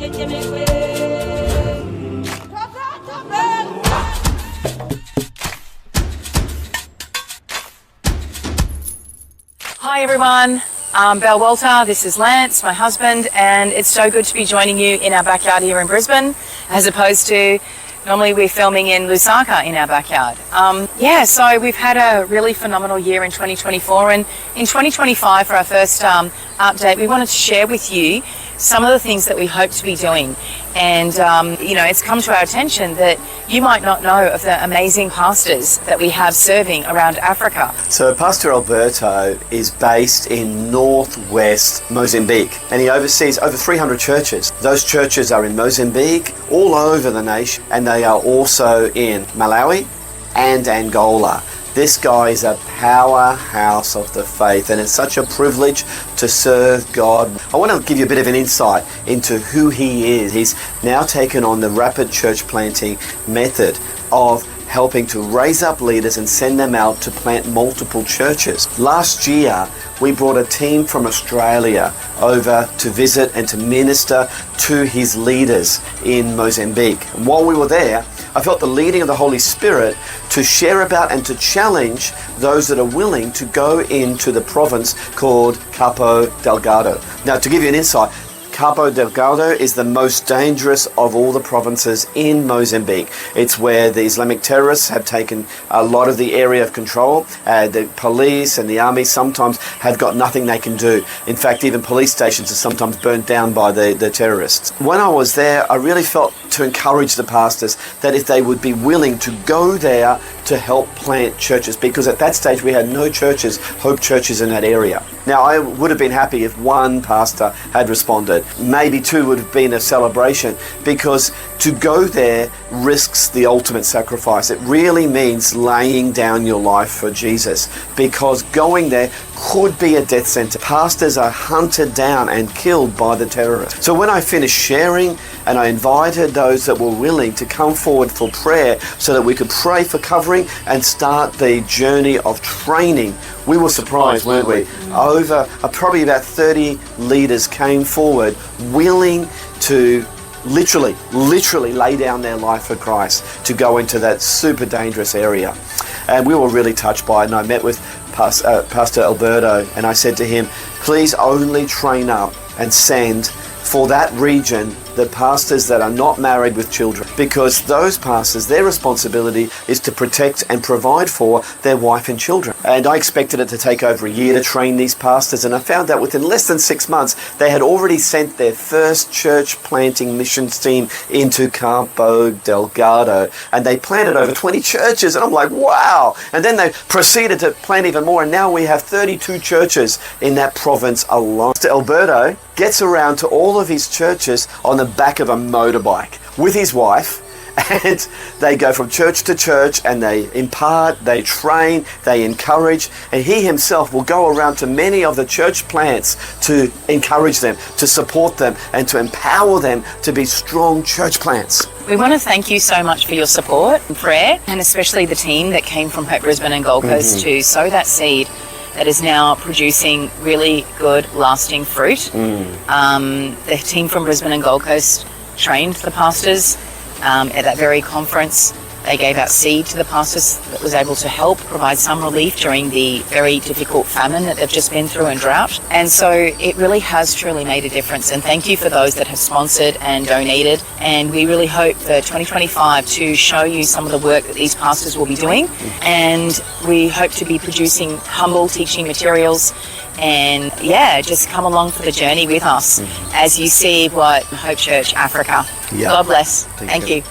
Hi everyone, I'm Belle Walter, this is Lance, my husband, and it's so good to be joining you in our backyard here in Brisbane, as opposed to normally we're filming in Lusaka in our backyard. So we've had a really phenomenal year in 2024, and in 2025 for our first update, we wanted to share with you some of the things that we hope to be doing. And, it's come to our attention that you might not know of the amazing pastors that we have serving around Africa. So Pastor Alberto is based in northwest Mozambique, and he oversees over 300 churches. Those churches are in Mozambique, all over the nation, and they are also in Malawi and Angola. This guy is a powerhouse of the faith, and it's such a privilege to serve God. I want to give you a bit of an insight into who he is. He's now taken on the rapid church planting method of helping to raise up leaders and send them out to plant multiple churches. Last year, we brought a team from Australia over to visit and to minister to his leaders in Mozambique. And while we were there, I felt the leading of the Holy Spirit to share about and to challenge those that are willing to go into the province called Cabo Delgado. Now, to give you an insight, Cabo Delgado is the most dangerous of all the provinces in Mozambique. It's where the Islamic terrorists have taken a lot of the area of control. The police and the army sometimes have got nothing they can do. In fact, even police stations are sometimes burnt down by the terrorists. When I was there, I really felt to encourage the pastors that if they would be willing to go there to help plant churches, because at that stage we had no churches, hope churches in that area. Now, I would have been happy if one pastor had responded. Maybe two would have been a celebration, because to go there risks the ultimate sacrifice. It really means laying down your life for Jesus, because going there could be a death sentence. Pastors are hunted down and killed by the terrorists. So when I finished sharing, and I invited those that were willing to come forward for prayer so that we could pray for covering and start the journey of training, we were surprised, weren't we? Over probably about 30 leaders came forward willing to literally lay down their life for Christ to go into that super dangerous area. And we were really touched by it, and I met with Pastor Alberto, and I said to him, please only train up and send for that region the pastors that are not married with children, because those pastors, their responsibility is to protect and provide for their wife and children. And I expected it to take over a year to train these pastors, and I found out within less than 6 months they had already sent their first church planting missions team into Cabo Delgado, and they planted over 20 churches, and I'm like, wow. And then they proceeded to plant even more, and now we have 32 churches in that province alone. Mr. Alberto gets around to all of his churches on the back of a motorbike with his wife, and they go from church to church, and they impart, they train, they encourage, and he himself will go around to many of the church plants to encourage them, to support them, and to empower them to be strong church plants. We want to thank you so much for your support and prayer, and especially the team that came from Hope Brisbane and Gold Coast to sow that seed that is now producing really good, lasting fruit. The team from Brisbane and Gold Coast trained the pastors at that very conference. They gave out seed to the pastors that was able to help provide some relief during the very difficult famine that they've just been through and drought. And so it really has truly made a difference. And thank you for those that have sponsored and donated. And we really hope for 2025 to show you some of the work that these pastors will be doing. And we hope to be producing humble teaching materials. And just come along for the journey with us as you see what Hope Church Africa. God bless. Thank you.